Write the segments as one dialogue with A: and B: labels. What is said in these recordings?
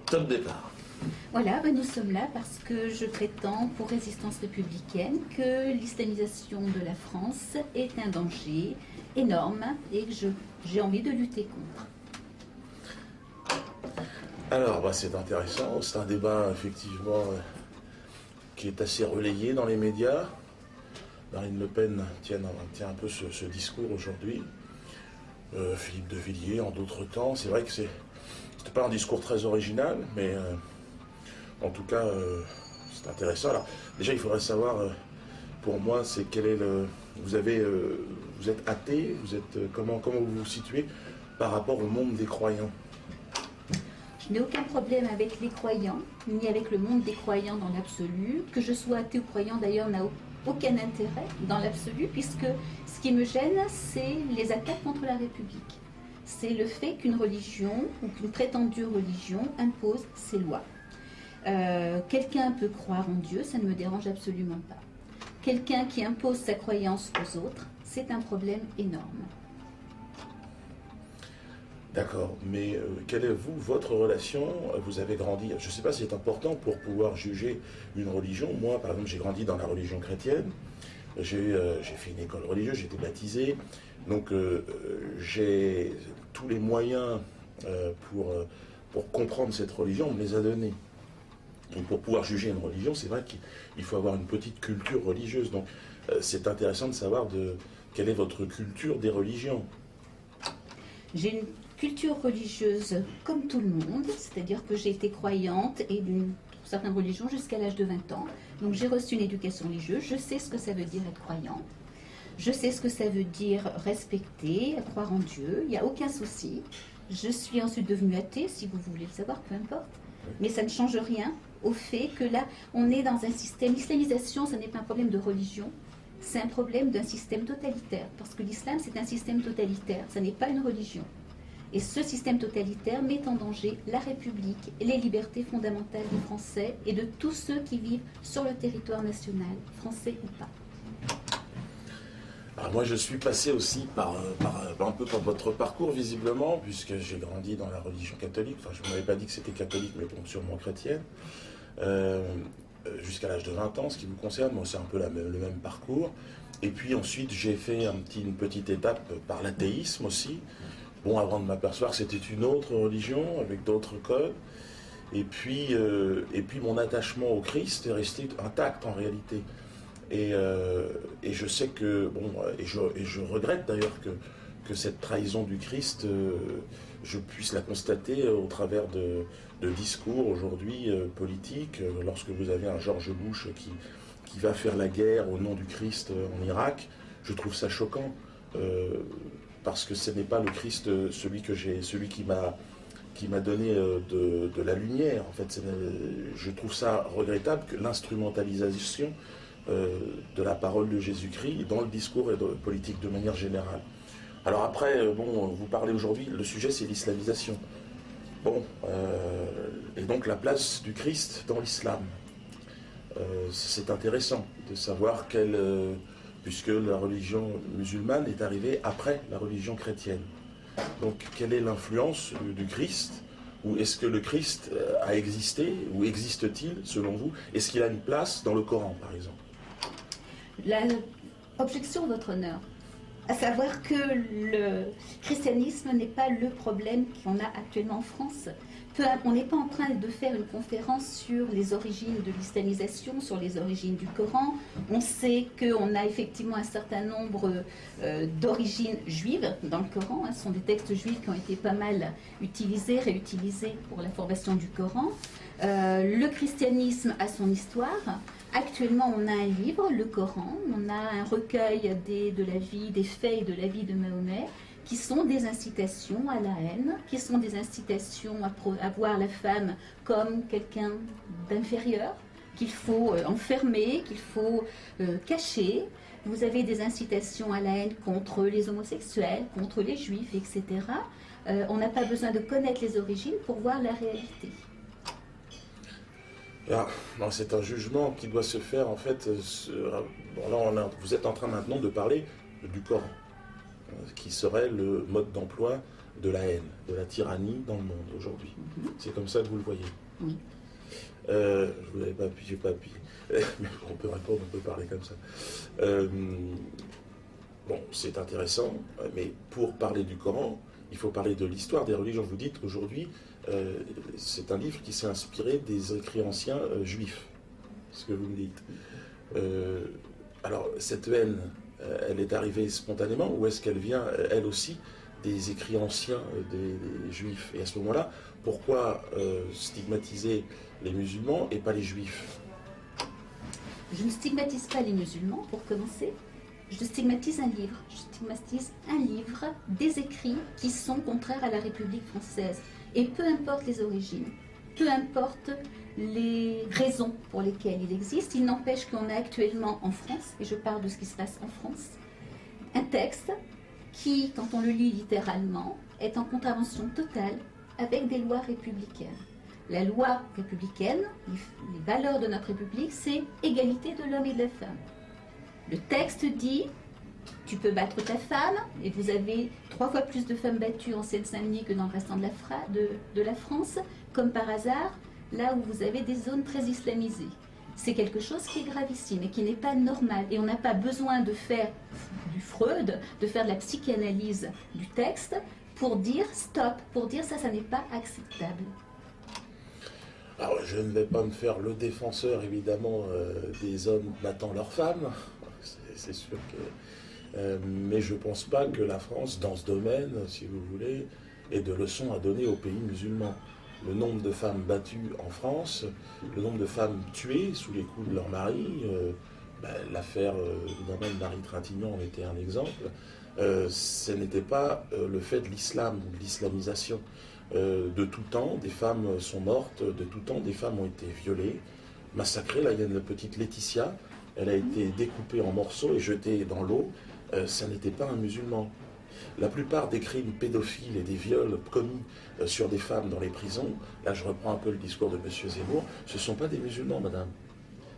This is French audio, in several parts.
A: Top départ.
B: Voilà, nous sommes là parce que je prétends pour Résistance républicaine que l'islamisation de la France est un danger énorme et que j'ai envie de lutter contre.
A: Alors, c'est intéressant, c'est un débat effectivement qui est assez relayé dans les médias. Marine Le Pen tient un peu ce discours aujourd'hui. Philippe de Villiers en d'autres temps. C'est vrai que c'était pas un discours très original, mais en tout cas, c'est intéressant. Alors, déjà, il faudrait savoir, pour moi, c'est quel est le... Vous êtes athée, comment vous vous situez par rapport au monde des croyants?
B: Je n'ai aucun problème avec les croyants, ni avec le monde des croyants dans l'absolu. Que je sois athée ou croyant, d'ailleurs, n'a aucun intérêt dans l'absolu, puisque ce qui me gêne, c'est les attaques contre la République. C'est le fait qu'une religion, ou qu'une prétendue religion, impose ses lois. Quelqu'un peut croire en Dieu, ça ne me dérange absolument pas. Quelqu'un qui impose sa croyance aux autres, c'est un problème énorme.
A: D'accord, mais quelle est votre relation? Vous avez grandi, je ne sais pas si c'est important pour pouvoir juger une religion. Moi, par exemple, j'ai grandi dans la religion chrétienne. J'ai fait une école religieuse, j'ai été baptisé. Donc, j'ai tous les moyens pour comprendre cette religion, on me les a donnés. Donc, pour pouvoir juger une religion, c'est vrai qu'il faut avoir une petite culture religieuse. Donc, c'est intéressant de savoir quelle est votre culture des religions.
B: J'ai une culture religieuse comme tout le monde, c'est-à-dire que j'ai été croyante et d'une certaine religion jusqu'à l'âge de 20 ans. Donc j'ai reçu une éducation religieuse, je sais ce que ça veut dire être croyant, je sais ce que ça veut dire respecter, croire en Dieu, il n'y a aucun souci. Je suis ensuite devenue athée, si vous voulez le savoir, peu importe. Mais ça ne change rien au fait que là, on est dans un système, l'islamisation, ce n'est pas un problème de religion, c'est un problème d'un système totalitaire, parce que l'islam, c'est un système totalitaire, ça n'est pas une religion. Et ce système totalitaire met en danger la République et les libertés fondamentales des Français et de tous ceux qui vivent sur le territoire national, français ou pas.
A: Alors moi, je suis passé aussi un peu par votre parcours, visiblement, puisque j'ai grandi dans la religion catholique. Enfin, je ne m'avais pas dit que c'était catholique, mais bon, sûrement chrétienne. Jusqu'à l'âge de 20 ans, ce qui vous concerne, moi c'est un peu le même parcours. Et puis ensuite j'ai fait une petite étape par l'athéisme aussi, bon, avant de m'apercevoir que c'était une autre religion, avec d'autres codes. Et puis mon attachement au Christ est resté intact en réalité. Et je sais que, bon, et je regrette d'ailleurs que cette trahison du Christ, je puisse la constater au travers de discours aujourd'hui politiques, lorsque vous avez un George Bush qui va faire la guerre au nom du Christ en Irak. Je trouve ça choquant, parce que ce n'est pas le Christ celui qui m'a donné de la lumière. En fait, je trouve ça regrettable que l'instrumentalisation de la parole de Jésus-Christ dans le discours et politique de manière générale. Alors après, bon, vous parlez aujourd'hui, le sujet c'est l'islamisation. Bon, et donc la place du Christ dans l'islam. C'est intéressant de savoir puisque la religion musulmane est arrivée après la religion chrétienne. Donc quelle est l'influence du Christ? Ou est-ce que le Christ a existé? Ou existe-t-il selon vous? Est-ce qu'il a une place dans le Coran, par exemple?
B: Objection, votre honneur. À savoir que le christianisme n'est pas le problème qu'on a actuellement en France. On n'est pas en train de faire une conférence sur les origines de l'islamisation, sur les origines du Coran. On sait qu'on a effectivement un certain nombre d'origines juives dans le Coran. Ce sont des textes juifs qui ont été pas mal utilisés, réutilisés pour la formation du Coran. Le christianisme a son histoire. Actuellement, on a un livre, le Coran, on a un recueil de la vie, des faits et de la vie de Mahomet, qui sont des incitations à la haine, qui sont des incitations à voir la femme comme quelqu'un d'inférieur, qu'il faut enfermer, qu'il faut cacher. Vous avez des incitations à la haine contre les homosexuels, contre les juifs, etc. On n'a pas besoin de connaître les origines pour voir la réalité.
A: Ah, c'est un jugement qui doit se faire, en fait. Bon, là, vous êtes en train maintenant de parler du Coran. qui serait le mode d'emploi de la haine, de la tyrannie dans le monde aujourd'hui. C'est comme ça que vous le voyez.
B: Oui.
A: Je vous l'avais pas appuyé, j'ai pas appuyé. Mais on peut répondre, on peut parler comme ça. Bon, c'est intéressant, mais pour parler du Coran, il faut parler de l'histoire des religions. Vous dites aujourd'hui, c'est un livre qui s'est inspiré des écrits anciens juifs, ce que vous me dites. Alors, cette haine, elle est arrivée spontanément ou est-ce qu'elle vient, elle aussi, des écrits anciens des juifs? Et à ce moment-là, pourquoi stigmatiser les musulmans et pas les juifs?
B: Je ne stigmatise pas les musulmans, pour commencer. Je stigmatise un livre. Je stigmatise un livre, des écrits qui sont contraires à la République française. Et peu importe les origines, peu importe les raisons pour lesquelles il existe, il n'empêche qu'on a actuellement en France, et je parle de ce qui se passe en France, un texte qui, quand on le lit littéralement, est en contravention totale avec des lois républicaines. La loi républicaine, les valeurs de notre République, c'est égalité de l'homme et de la femme. Le texte dit, tu peux battre ta femme, et vous avez 3 fois plus de femmes battues en Seine-Saint-Denis que dans le restant de la France, comme par hasard, là où vous avez des zones très islamisées. C'est quelque chose qui est gravissime et qui n'est pas normal. Et on n'a pas besoin de faire du Freud, de faire de la psychanalyse du texte pour dire stop, pour dire ça n'est pas acceptable.
A: Alors, je ne vais pas me faire le défenseur, évidemment, des hommes battant leurs femmes. C'est sûr que... mais je ne pense pas que la France, dans ce domaine, si vous voulez, ait de leçons à donner aux pays musulmans. Le nombre de femmes battues en France, le nombre de femmes tuées sous les coups de leur mari, l'affaire évidemment de Marie Trintignant en était un exemple, ce n'était pas le fait de l'islam, de l'islamisation. De tout temps, des femmes sont mortes, de tout temps, des femmes ont été violées, massacrées. Là, il y a une petite Laetitia, elle a été découpée en morceaux et jetée dans l'eau. Ça n'était pas un musulman. La plupart des crimes pédophiles et des viols commis sur des femmes dans les prisons, là je reprends un peu le discours de M. Zemmour, ce ne sont pas des musulmans, madame.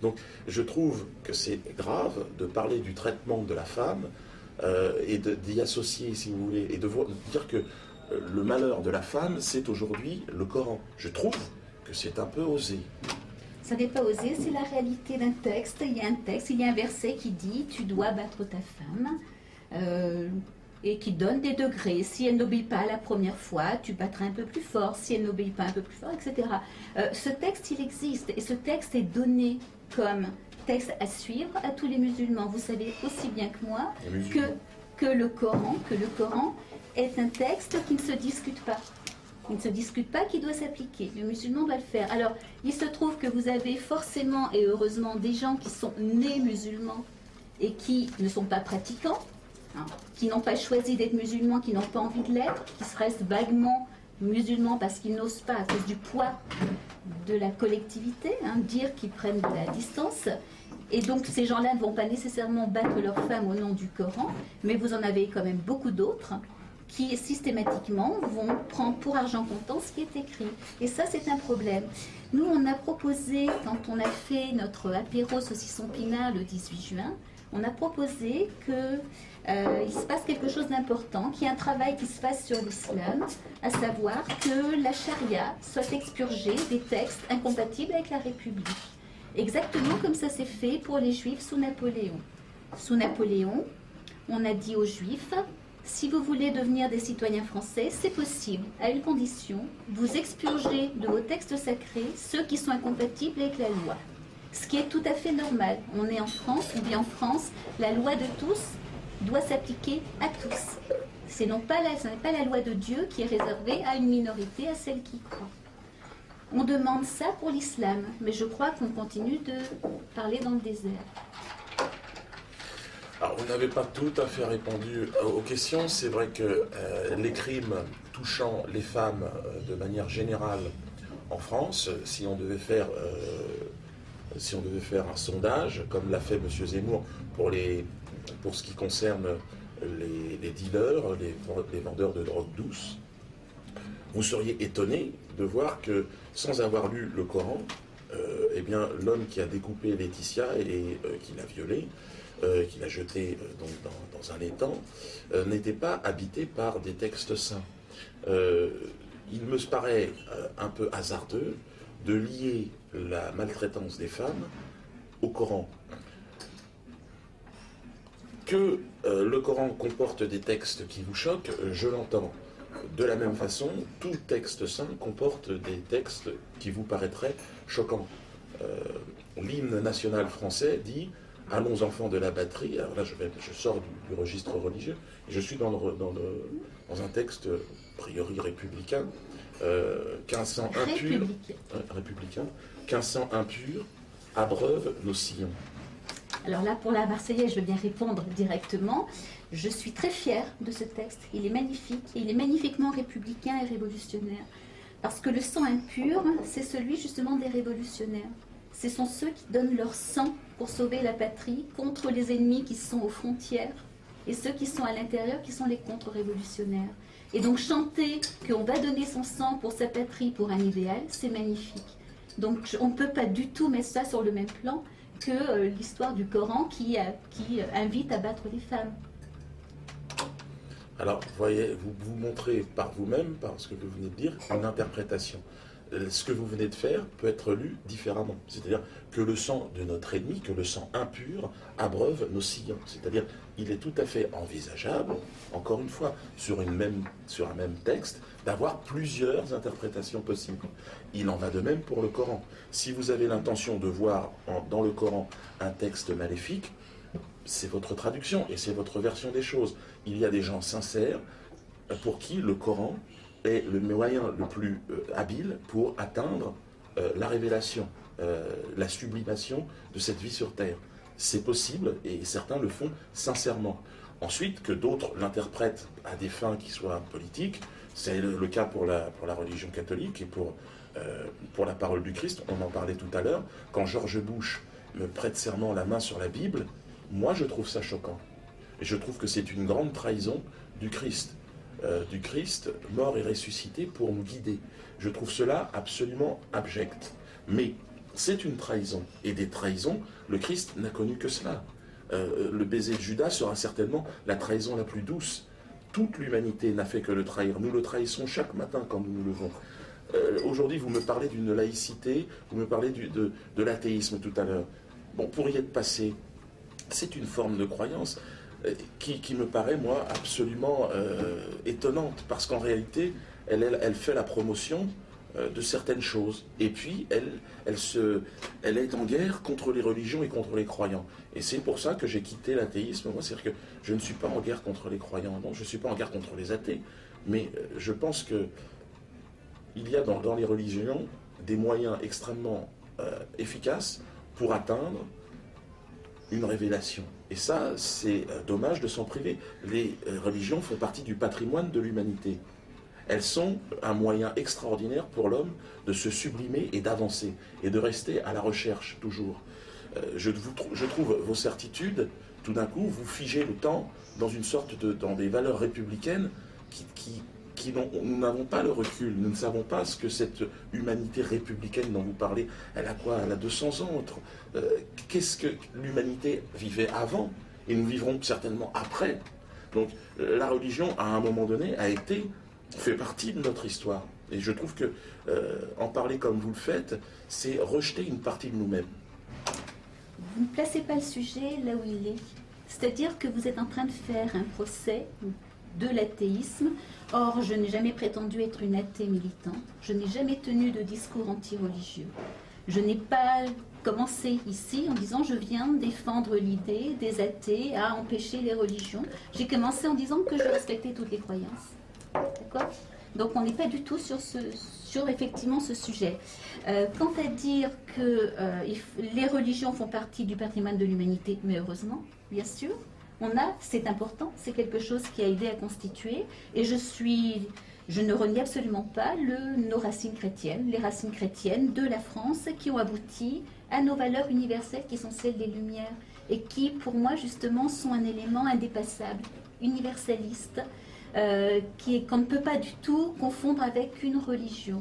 A: Donc je trouve que c'est grave de parler du traitement de la femme et d'y associer, si vous voulez, et de dire que le malheur de la femme, c'est aujourd'hui le Coran. Je trouve que c'est un peu osé.
B: Ça n'est pas osé, c'est la réalité d'un texte. Il y a un texte, il y a un verset qui dit « tu dois battre ta femme ». Et qui donne des degrés. Si elle n'obéit pas la première fois, tu battras un peu plus fort. Si elle n'obéit pas un peu plus fort, etc. Ce texte, il existe. Et ce texte est donné comme texte à suivre à tous les musulmans. Vous savez aussi bien que moi que le Coran est un texte qui ne se discute pas. Il ne se discute pas, qui doit s'appliquer. Le musulman doit le faire. Alors, il se trouve que vous avez forcément et heureusement des gens qui sont nés musulmans et qui ne sont pas pratiquants, qui n'ont pas choisi d'être musulmans, qui n'ont pas envie de l'être, qui se restent vaguement musulmans parce qu'ils n'osent pas, à cause du poids de la collectivité, dire qu'ils prennent de la distance. Et donc ces gens-là ne vont pas nécessairement battre leurs femmes au nom du Coran, mais vous en avez quand même beaucoup d'autres qui systématiquement vont prendre pour argent comptant ce qui est écrit. Et ça, c'est un problème. Nous, on a proposé, quand on a fait notre apéro saucisson pinard le 18 juin, on a proposé qu'il se passe quelque chose d'important, qu'il y ait un travail qui se fasse sur l'islam, à savoir que la charia soit expurgée des textes incompatibles avec la République. Exactement comme ça s'est fait pour les Juifs sous Napoléon. Sous Napoléon, on a dit aux Juifs, si vous voulez devenir des citoyens français, c'est possible, à une condition, vous expurgez de vos textes sacrés ceux qui sont incompatibles avec la loi. Ce qui est tout à fait normal. On est en France, on vit en France, la loi de tous doit s'appliquer à tous. Ce n'est pas la loi de Dieu qui est réservée à une minorité, à celle qui croit. On demande ça pour l'islam, mais je crois qu'on continue de parler dans le désert.
A: Alors, vous n'avez pas tout à fait répondu aux questions. C'est vrai que les crimes touchant les femmes de manière générale en France, si on devait faire un sondage, comme l'a fait M. Zemmour pour ce qui concerne les dealers, les vendeurs de drogue douce, vous seriez étonné de voir que, sans avoir lu le Coran, eh bien, l'homme qui a découpé Laetitia et qui l'a violée qu'il a jeté donc dans un étang, n'était pas habité par des textes saints. Il me paraît un peu hasardeux de lier la maltraitance des femmes au Coran. Que le Coran comporte des textes qui vous choquent, je l'entends. De la même façon, tout texte saint comporte des textes qui vous paraîtraient choquants. L'hymne national français dit « Allons enfants de la patrie ». Alors là, je sors du registre religieux. Je suis dans un texte a priori républicain. 1500 impurs, républicain, 1500 impurs abreuvent nos sillons.
B: Alors là, pour la Marseillaise, je veux bien répondre directement. Je suis très fière de ce texte. Il est magnifique. Il est magnifiquement républicain et révolutionnaire. Parce que le sang impur, c'est celui justement des révolutionnaires. Ce sont ceux qui donnent leur sang pour sauver la patrie contre les ennemis qui sont aux frontières et ceux qui sont à l'intérieur, qui sont les contre-révolutionnaires. Et donc chanter qu'on va donner son sang pour sa patrie, pour un idéal, c'est magnifique. Donc on ne peut pas du tout mettre ça sur le même plan que l'histoire du Coran qui invite à battre les femmes.
A: Alors, vous voyez, vous montrez par vous-même, par ce que vous venez de dire, une interprétation. Ce que vous venez de faire peut être lu différemment. C'est-à-dire que le sang de notre ennemi, que le sang impur, abreuve nos sillons. C'est-à-dire, il est tout à fait envisageable, encore une fois, sur un même texte, d'avoir plusieurs interprétations possibles. Il en va de même pour le Coran. Si vous avez l'intention de voir dans le Coran un texte maléfique, c'est votre traduction et c'est votre version des choses. Il y a des gens sincères pour qui le Coran est le moyen le plus habile pour atteindre la révélation, la sublimation de cette vie sur terre. C'est possible et certains le font sincèrement. Ensuite, que d'autres l'interprètent à des fins qui soient politiques, c'est le cas pour la religion catholique et pour la parole du Christ. On en parlait tout à l'heure. Quand George Bush me prête serment la main sur la Bible, moi je trouve ça choquant. Et je trouve que c'est une grande trahison du Christ mort et ressuscité pour nous guider. Je trouve cela absolument abject. Mais c'est une trahison. Et des trahisons, le Christ n'a connu que cela. Le baiser de Judas sera certainement la trahison la plus douce. Toute l'humanité n'a fait que le trahir. Nous le trahissons chaque matin quand nous nous levons. Aujourd'hui, vous me parlez d'une laïcité, vous me parlez de l'athéisme tout à l'heure. Bon, pour y être passé, c'est une forme de croyance qui me paraît, moi, absolument étonnante, parce qu'en réalité, elle fait la promotion de certaines choses. Et puis, elle est en guerre contre les religions et contre les croyants. Et c'est pour ça que j'ai quitté l'athéisme. Moi, c'est-à-dire que je ne suis pas en guerre contre les croyants, non, je ne suis pas en guerre contre les athées. Mais je pense que il y a dans les religions des moyens extrêmement efficaces pour atteindre une révélation. Et ça, c'est dommage de s'en priver. Les religions font partie du patrimoine de l'humanité. Elles sont un moyen extraordinaire pour l'homme de se sublimer et d'avancer, et de rester à la recherche, toujours. Je trouve vos certitudes, tout d'un coup, vous figez le temps dans une sorte dans des valeurs républicaines nous n'avons pas le recul, nous ne savons pas ce que cette humanité républicaine dont vous parlez, elle a quoi? Elle a 200 ans. Qu'est-ce que l'humanité vivait avant? Et nous vivrons certainement après. Donc la religion, à un moment donné, fait partie de notre histoire. Et je trouve que en parler comme vous le faites, c'est rejeter une partie de nous-mêmes.
B: Vous ne placez pas le sujet là où il est. C'est-à-dire que vous êtes en train de faire un procès de l'athéisme. Or, je n'ai jamais prétendu être une athée militante. Je n'ai jamais tenu de discours anti-religieux. Je n'ai pas commencé ici en disant je viens défendre l'idée des athées à empêcher les religions. J'ai commencé en disant que je respectais toutes les croyances. D'accord ? Donc on n'est pas du tout sur effectivement ce sujet. Quant à dire que les religions font partie du patrimoine de l'humanité, mais heureusement, bien sûr, c'est important, c'est quelque chose qui a aidé à constituer, et je ne renie absolument pas nos racines chrétiennes, les racines chrétiennes de la France qui ont abouti à nos valeurs universelles qui sont celles des Lumières, et qui, pour moi, justement, sont un élément indépassable, universaliste, qu'on ne peut pas du tout confondre avec une religion.